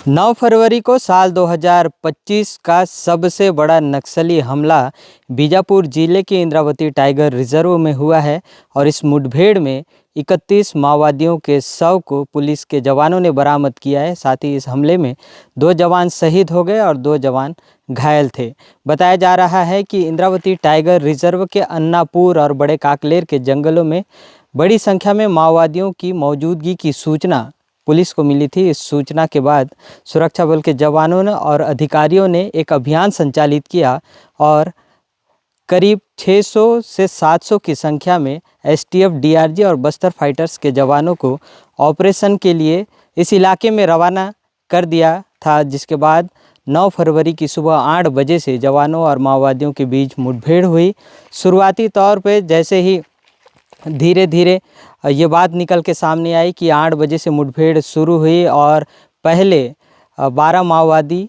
9 फरवरी को साल 2025 का सबसे बड़ा नक्सली हमला बीजापुर जिले के इंद्रावती टाइगर रिजर्व में हुआ है और इस मुठभेड़ में 31 माओवादियों के शव को पुलिस के जवानों ने बरामद किया है। साथ ही इस हमले में 2 जवान शहीद हो गए और 2 जवान घायल थे। बताया जा रहा है कि इंद्रावती टाइगर रिजर्व के अन्नापुर और बड़े काकलेर के जंगलों में बड़ी संख्या में माओवादियों की मौजूदगी की सूचना पुलिस को मिली थी। इस सूचना के बाद सुरक्षा बल के जवानों ने और अधिकारियों ने एक अभियान संचालित किया और करीब 600 से 700 की संख्या में एसटीएफ, डीआरजी और बस्तर फाइटर्स के जवानों को ऑपरेशन के लिए इस इलाके में रवाना कर दिया था, जिसके बाद 9 फरवरी की सुबह 8 बजे से जवानों और माओवादियों के बीच मुठभेड़ हुई। शुरुआती तौर पे जैसे ही धीरे धीरे ये बात निकल के सामने आई कि 8 बजे से मुठभेड़ शुरू हुई और पहले 12 माओवादी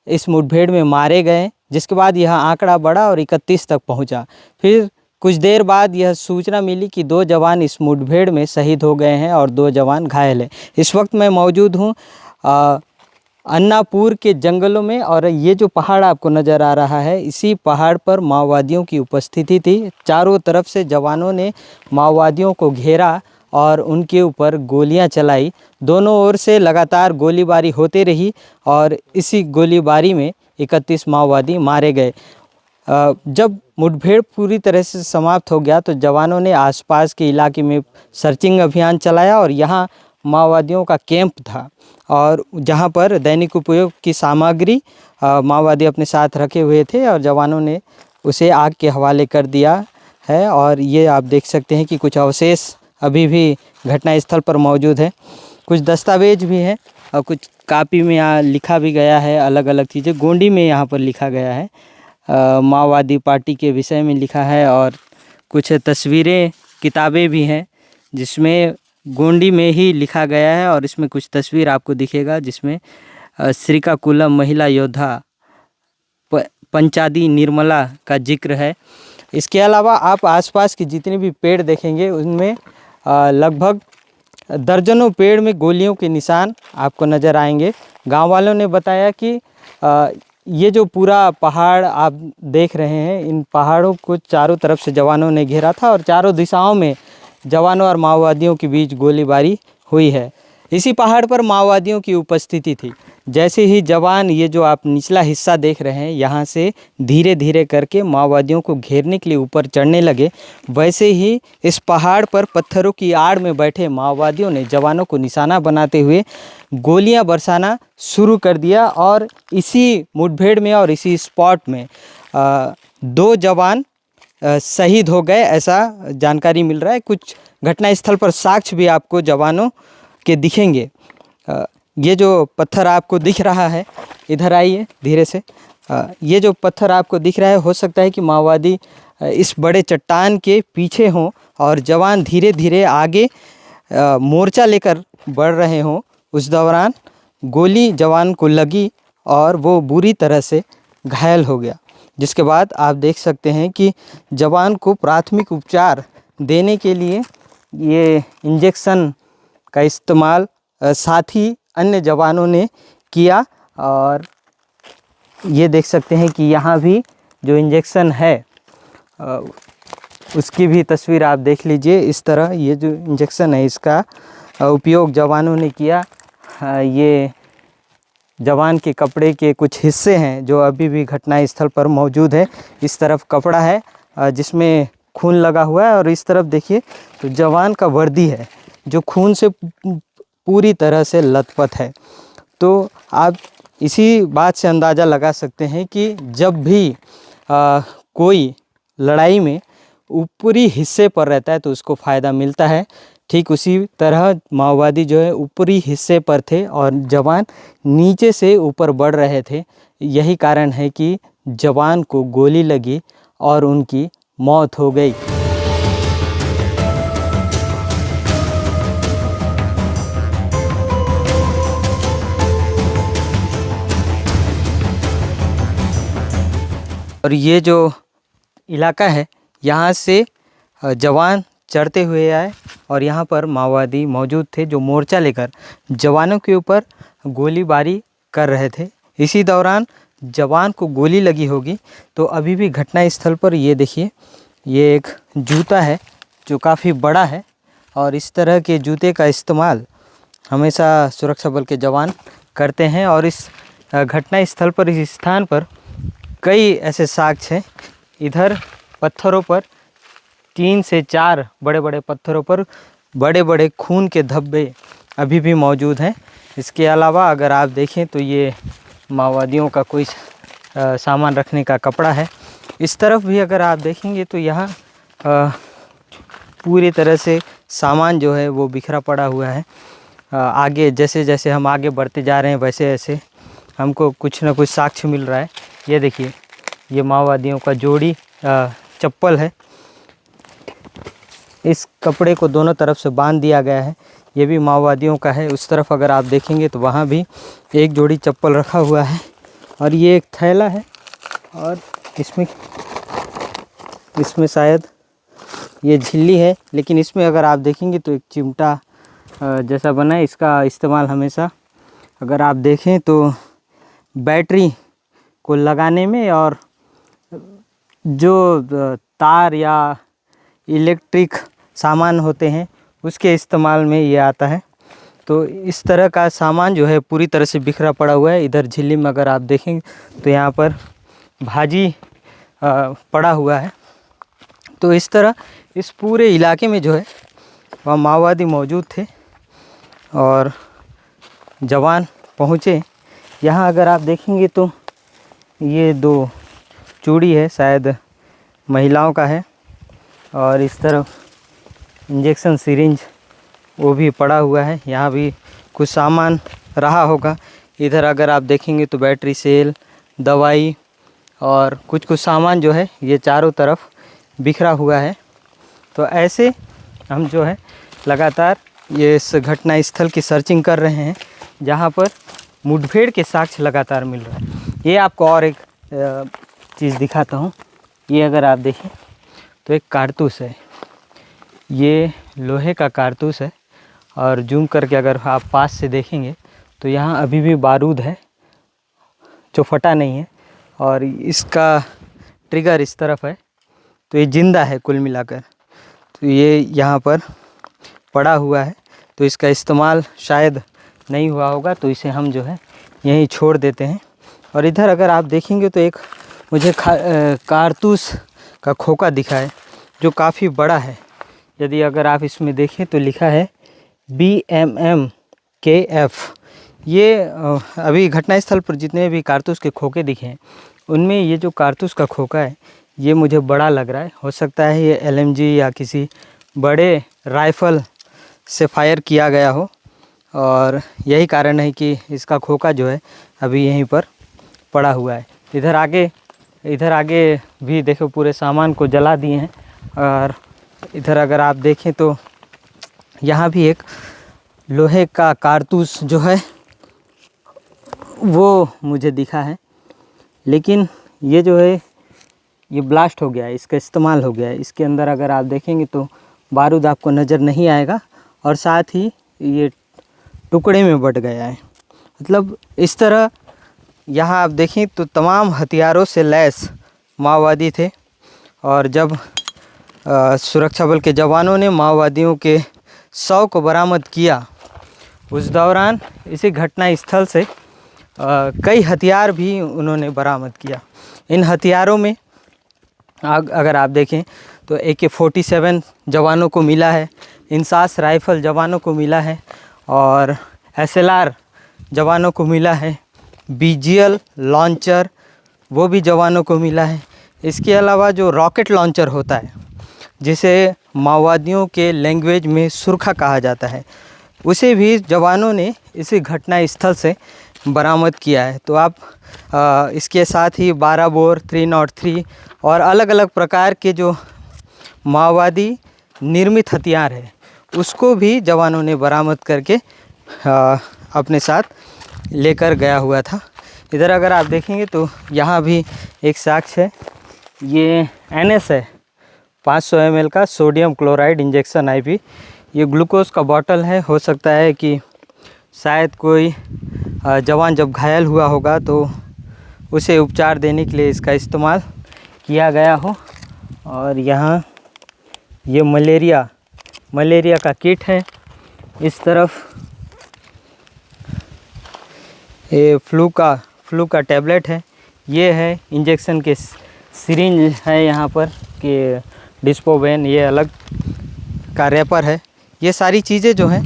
इस मुठभेड़ में मारे गए, जिसके बाद यह आंकड़ा बढ़ा और 31 तक पहुंचा। फिर कुछ देर बाद यह सूचना मिली कि 2 जवान इस मुठभेड़ में शहीद हो गए हैं और 2 जवान घायल हैं। इस वक्त मैं मौजूद हूँ अन्नापुर के जंगलों में और ये जो पहाड़ आपको नज़र आ रहा है, इसी पहाड़ पर माओवादियों की उपस्थिति थी। चारों तरफ से जवानों ने माओवादियों को घेरा और उनके ऊपर गोलियां चलाई। दोनों ओर से लगातार गोलीबारी होती रही और इसी गोलीबारी में 31 माओवादी मारे गए। जब मुठभेड़ पूरी तरह से समाप्त हो गया तो जवानों ने आसपास के इलाके में सर्चिंग अभियान चलाया और यहाँ माओवादियों का कैंप था और जहाँ पर दैनिक उपयोग की सामग्री माओवादी अपने साथ रखे हुए थे और जवानों ने उसे आग के हवाले कर दिया है। और ये आप देख सकते हैं कि कुछ अवशेष अभी भी घटनास्थल पर मौजूद है। कुछ दस्तावेज भी हैं और कुछ कापी में यहाँ लिखा भी गया है, अलग अलग चीज़ें गोंडी में यहाँ पर लिखा गया है, माओवादी पार्टी के विषय में लिखा है और कुछ तस्वीरें किताबें भी हैं जिसमें गोंडी में ही लिखा गया है और इसमें कुछ तस्वीर आपको दिखेगा जिसमें श्रीकाकुलम महिला योद्धा पंचादी निर्मला का जिक्र है। इसके अलावा आप आसपास के जितने भी पेड़ देखेंगे उनमें लगभग दर्जनों पेड़ में गोलियों के निशान आपको नज़र आएंगे। गांव वालों ने बताया कि ये जो पूरा पहाड़ आप देख रहे हैं, इन पहाड़ों को चारों तरफ से जवानों ने घेरा था और चारों दिशाओं में जवानों और माओवादियों के बीच गोलीबारी हुई है। इसी पहाड़ पर माओवादियों की उपस्थिति थी। जैसे ही जवान ये जो आप निचला हिस्सा देख रहे हैं यहाँ से धीरे धीरे करके माओवादियों को घेरने के लिए ऊपर चढ़ने लगे, वैसे ही इस पहाड़ पर पत्थरों की आड़ में बैठे माओवादियों ने जवानों को निशाना बनाते हुए गोलियां बरसाना शुरू कर दिया और इसी मुठभेड़ में और इसी स्पॉट में 2 जवान शहीद हो गए, ऐसा जानकारी मिल रहा है। कुछ घटनास्थल पर साक्ष्य भी आपको जवानों के दिखेंगे। ये जो पत्थर आपको दिख रहा है, इधर आइए धीरे से, ये जो पत्थर आपको दिख रहा है हो सकता है कि माओवादी इस बड़े चट्टान के पीछे हों और जवान धीरे धीरे आगे मोर्चा लेकर बढ़ रहे हों। उस दौरान गोली जवान को लगी और वो बुरी तरह से घायल हो गया, जिसके बाद आप देख सकते हैं कि जवान को प्राथमिक उपचार देने के लिए ये इंजेक्शन का इस्तेमाल साथी अन्य जवानों ने किया। और ये देख सकते हैं कि यहाँ भी जो इंजेक्शन है उसकी भी तस्वीर आप देख लीजिए। इस तरह ये जो इंजेक्शन है इसका उपयोग जवानों ने किया। ये जवान के कपड़े के कुछ हिस्से हैं जो अभी भी घटनास्थल पर मौजूद है। इस तरफ कपड़ा है जिसमें खून लगा हुआ है और इस तरफ देखिए तो जवान का वर्दी है जो खून से पूरी तरह से लथपथ है। तो आप इसी बात से अंदाज़ा लगा सकते हैं कि जब भी कोई लड़ाई में ऊपरी हिस्से पर रहता है तो उसको फ़ायदा मिलता है। ठीक उसी तरह माओवादी जो है ऊपरी हिस्से पर थे और जवान नीचे से ऊपर बढ़ रहे थे। यही कारण है कि जवान को गोली लगी और उनकी मौत हो गई। और ये जो इलाका है यहाँ से जवान चढ़ते हुए आए और यहाँ पर माओवादी मौजूद थे जो मोर्चा लेकर जवानों के ऊपर गोलीबारी कर रहे थे। इसी दौरान जवान को गोली लगी होगी। तो अभी भी घटनास्थल पर ये देखिए, ये एक जूता है जो काफ़ी बड़ा है, और इस तरह के जूते का इस्तेमाल हमेशा सुरक्षा बल के जवान करते हैं। और इस घटनास्थल पर, इस स्थान पर कई ऐसे साक्ष्य हैं। इधर पत्थरों पर 3 से 4 बड़े बड़े पत्थरों पर बड़े बड़े खून के धब्बे अभी भी मौजूद हैं। इसके अलावा अगर आप देखें तो ये माओवादियों का कोई सामान रखने का कपड़ा है। इस तरफ भी अगर आप देखेंगे तो यहाँ पूरी तरह से सामान जो है वो बिखरा पड़ा हुआ है। आगे जैसे जैसे हम आगे बढ़ते जा रहे हैं वैसे वैसे हमको कुछ ना कुछ साक्ष्य मिल रहा है। ये देखिए, ये माओवादियों का जोड़ी चप्पल है। इस कपड़े को दोनों तरफ से बांध दिया गया है, ये भी माओवादियों का है। उस तरफ अगर आप देखेंगे तो वहाँ भी एक जोड़ी चप्पल रखा हुआ है, और ये एक थैला है, और इसमें शायद ये झिल्ली है, लेकिन इसमें अगर आप देखेंगे तो एक चिमटा जैसा बना है। इसका इस्तेमाल हमेशा अगर आप देखें तो बैटरी को लगाने में, और जो तार या इलेक्ट्रिक सामान होते हैं उसके इस्तेमाल में ये आता है। तो इस तरह का सामान जो है पूरी तरह से बिखरा पड़ा हुआ है। इधर झिल्ली में अगर आप देखें तो यहाँ पर भाजी पड़ा हुआ है। तो इस तरह इस पूरे इलाके में जो है वह माओवादी मौजूद थे, और जवान पहुँचे। यहाँ अगर आप देखेंगे तो ये 2 चूड़ी है, शायद महिलाओं का है, और इस तरफ इंजेक्शन सिरिंज वो भी पड़ा हुआ है। यहाँ भी कुछ सामान रहा होगा। इधर अगर आप देखेंगे तो बैटरी सेल, दवाई और कुछ सामान जो है ये चारों तरफ बिखरा हुआ है। तो ऐसे हम जो है लगातार ये इस घटना स्थल की सर्चिंग कर रहे हैं, जहाँ पर मुठभेड़ के साक्ष्य लगातार मिल रहा है। ये आपको और एक चीज़ दिखाता हूँ। ये अगर आप देखें तो एक कारतूस है, ये लोहे का कारतूस है, और जूम करके अगर आप पास से देखेंगे तो यहाँ अभी भी बारूद है जो फटा नहीं है, और इसका ट्रिगर इस तरफ है। तो ये ज़िंदा है कुल मिलाकर। तो ये यहाँ पर पड़ा हुआ है, तो इसका इस्तेमाल शायद नहीं हुआ होगा, तो इसे हम जो है यहीं छोड़ देते हैं। और इधर अगर आप देखेंगे तो एक मुझे कारतूस का खोखा दिखा है जो काफ़ी बड़ा है। यदि अगर आप इसमें देखें तो लिखा है BMMKF। ये अभी घटनास्थल पर जितने भी कारतूस के खोखे दिखे हैं उनमें ये जो कारतूस का खोखा है ये मुझे बड़ा लग रहा है। हो सकता है ये LMG या किसी बड़े राइफ़ल से फायर किया गया हो, और यही कारण है कि इसका खोखा जो है अभी यहीं पर पड़ा हुआ है। इधर आगे भी देखो पूरे सामान को जला दिए हैं। और इधर अगर आप देखें तो यहाँ भी एक लोहे का कारतूस जो है वो मुझे दिखा है, लेकिन ये जो है ये ब्लास्ट हो गया है, इसका इस्तेमाल हो गया है। इसके अंदर अगर आप देखेंगे तो बारूद आपको नज़र नहीं आएगा, और साथ ही ये टुकड़े में बट गया है। मतलब इस तरह यहाँ आप देखें तो तमाम हथियारों से लैस माओवादी थे, और जब सुरक्षा बल के जवानों ने माओवादियों के 100 को बरामद किया, उस दौरान इसी घटना स्थल से कई हथियार भी उन्होंने बरामद किया। इन हथियारों में अगर आप देखें तो AK-47 जवानों को मिला है, इंसास राइफ़ल जवानों को मिला है, और SLR जवानों को मिला है, BGL लॉन्चर वो भी जवानों को मिला है। इसके अलावा जो रॉकेट लॉन्चर होता है, जिसे माओवादियों के लैंग्वेज में सुरखा कहा जाता है, उसे भी जवानों ने इसी घटना स्थल से बरामद किया है। तो आप इसके साथ ही 12 बोर 303 और अलग अलग प्रकार के जो माओवादी निर्मित हथियार है उसको भी जवानों ने बरामद करके अपने साथ लेकर गया हुआ था। इधर अगर आप देखेंगे तो यहाँ भी एक साक्ष्य है, ये NS है 500 ml का सोडियम क्लोराइड इंजेक्शन IP। ये ग्लूकोज का बॉटल है। हो सकता है कि शायद कोई जवान जब घायल हुआ होगा तो उसे उपचार देने के लिए इसका इस्तेमाल किया गया हो। और यहाँ ये मलेरिया का किट है। इस तरफ ये फ्लू का टैबलेट है। ये है इंजेक्शन के सिरिंज है यहाँ पर कि डिस्पोवेन, ये अलग का रैपर है। ये सारी चीज़ें जो हैं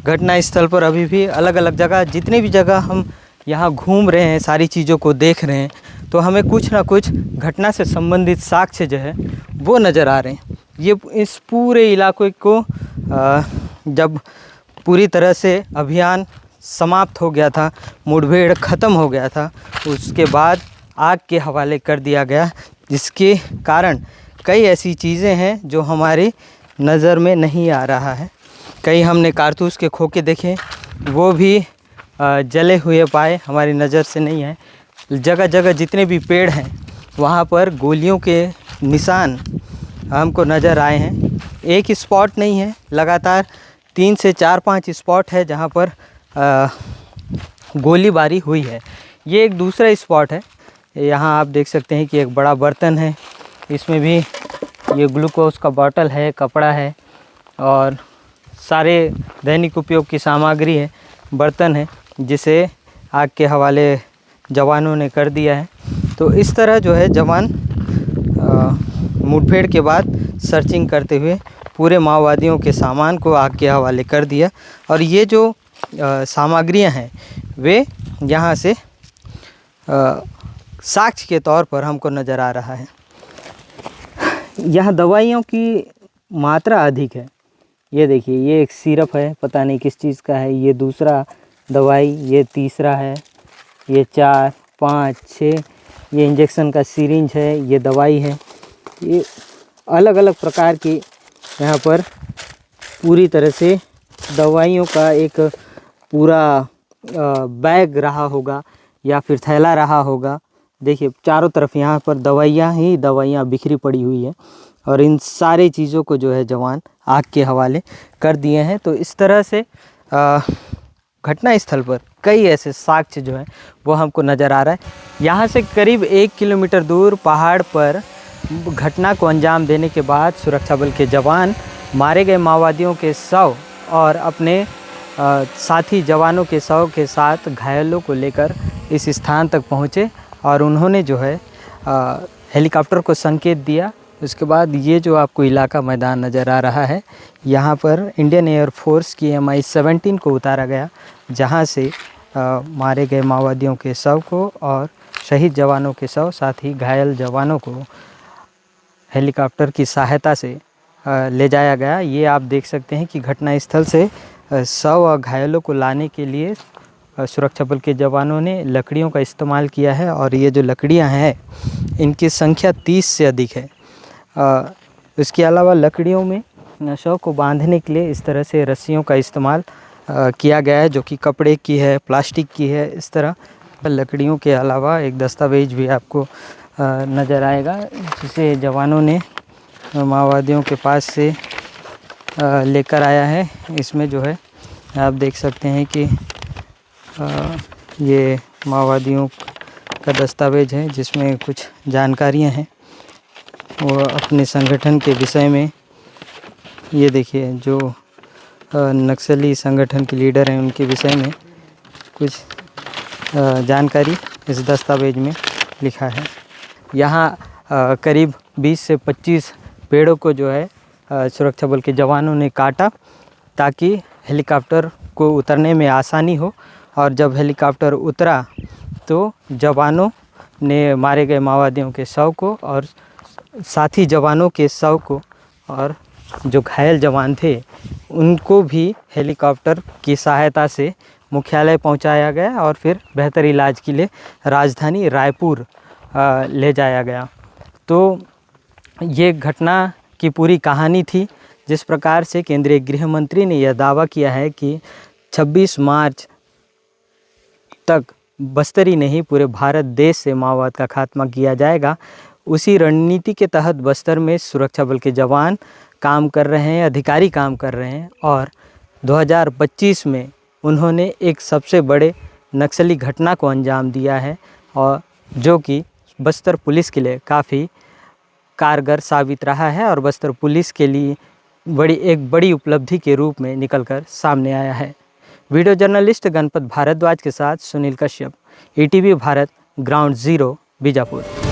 घटना स्थल पर अभी भी अलग अलग जगह, जितनी भी जगह हम यहाँ घूम रहे हैं, सारी चीज़ों को देख रहे हैं, तो हमें कुछ ना कुछ घटना से संबंधित साक्ष्य जो है वो नज़र आ रहे हैं। ये इस पूरे इलाके को जब पूरी तरह से अभियान समाप्त हो गया था, मुठभेड़ ख़त्म हो गया था, उसके बाद आग के हवाले कर दिया गया, जिसके कारण कई ऐसी चीज़ें हैं जो हमारी नज़र में नहीं आ रहा है। कई हमने कारतूस के खोखे देखे, वो भी जले हुए पाए, हमारी नज़र से नहीं है। जगह जगह जितने भी पेड़ हैं वहाँ पर गोलियों के निशान हमको नज़र आए हैं। एक स्पॉट नहीं है, लगातार 3 से 4-5 स्पॉट है जहाँ पर गोलीबारी हुई है। ये एक दूसरा स्पॉट है। यहाँ आप देख सकते हैं कि एक बड़ा बर्तन है, इसमें भी ये ग्लूकोज का बॉटल है, कपड़ा है और सारे दैनिक उपयोग की सामग्री है। बर्तन है जिसे आग के हवाले जवानों ने कर दिया है। तो इस तरह जो है जवान मुठभेड़ के बाद सर्चिंग करते हुए पूरे माओवादियों के सामान को आग के हवाले कर दिया। और ये जो सामग्रियां हैं वे यहाँ से साक्ष्य के तौर पर हमको नज़र आ रहा है। यहाँ दवाइयों की मात्रा अधिक है। ये देखिए, ये एक सिरप है, पता नहीं किस चीज़ का है। ये दूसरा दवाई, ये तीसरा है, ये 4, 5, 6, ये इंजेक्शन का सिरिंज है, ये दवाई है। ये अलग अलग प्रकार की यहाँ पर पूरी तरह से दवाइयों का एक पूरा बैग रहा होगा या फिर थैला रहा होगा। देखिए चारों तरफ यहाँ पर दवाइयाँ ही दवाइयाँ बिखरी पड़ी हुई है और इन सारी चीज़ों को जो है जवान आग के हवाले कर दिए हैं। तो इस तरह से घटना स्थल पर कई ऐसे साक्ष्य जो हैं वो हमको नज़र आ रहा है। यहाँ से करीब 1 किलोमीटर दूर पहाड़ पर घटना को अंजाम देने के बाद सुरक्षा बल के जवान मारे गए माओवादियों के शव और अपने साथी जवानों के शव के साथ घायलों को लेकर इस स्थान तक पहुँचे और उन्होंने जो है हेलीकॉप्टर को संकेत दिया। उसके बाद ये जो आपको इलाका मैदान नज़र आ रहा है, यहाँ पर इंडियन एयरफोर्स की Mi-17 को उतारा गया, जहाँ से मारे गए माओवादियों के शव को और शहीद जवानों के शव, साथ ही घायल जवानों को हेलीकॉप्टर की सहायता से ले जाया गया। ये आप देख सकते हैं कि घटनास्थल से शव और घायलों को लाने के लिए सुरक्षा बल के जवानों ने लकड़ियों का इस्तेमाल किया है और ये जो लकड़ियां हैं इनकी संख्या 30 से अधिक है। इसके अलावा लकड़ियों में शव को बांधने के लिए इस तरह से रस्सियों का इस्तेमाल किया गया है, जो कि कपड़े की है, प्लास्टिक की है। इस तरह लकड़ियों के अलावा एक दस्तावेज भी आपको नज़र आएगा, जिसे जवानों ने माओवादियों के पास से लेकर आया है। इसमें जो है आप देख सकते हैं कि ये माओवादियों का दस्तावेज है, जिसमें कुछ जानकारियां हैं वो अपने संगठन के विषय में। ये देखिए, जो नक्सली संगठन के लीडर हैं उनके विषय में कुछ जानकारी इस दस्तावेज में लिखा है। यहाँ करीब 20 से 25 पेड़ों को जो है सुरक्षा बल के जवानों ने काटा ताकि हेलीकॉप्टर को उतरने में आसानी हो। और जब हेलीकॉप्टर उतरा तो जवानों ने मारे गए माओवादियों के शव को और साथी जवानों के शव को और जो घायल जवान थे उनको भी हेलीकॉप्टर की सहायता से मुख्यालय पहुंचाया गया और फिर बेहतर इलाज के लिए राजधानी रायपुर ले जाया गया। तो ये घटना की पूरी कहानी थी। जिस प्रकार से केंद्रीय गृह मंत्री ने यह दावा किया है कि 26 मार्च तक बस्तर ही नहीं पूरे भारत देश से माओवाद का खात्मा किया जाएगा, उसी रणनीति के तहत बस्तर में सुरक्षा बल के जवान काम कर रहे हैं, अधिकारी काम कर रहे हैं। और 2025 में उन्होंने एक सबसे बड़े नक्सली घटना को अंजाम दिया है, और जो कि बस्तर पुलिस के लिए काफ़ी कारगर साबित रहा है और बस्तर पुलिस के लिए एक बड़ी उपलब्धि के रूप में निकलकर सामने आया है। वीडियो जर्नलिस्ट गणपत भारद्वाज के साथ Sunil Kashyap, ETV Bharat, ground zero, Bijapur.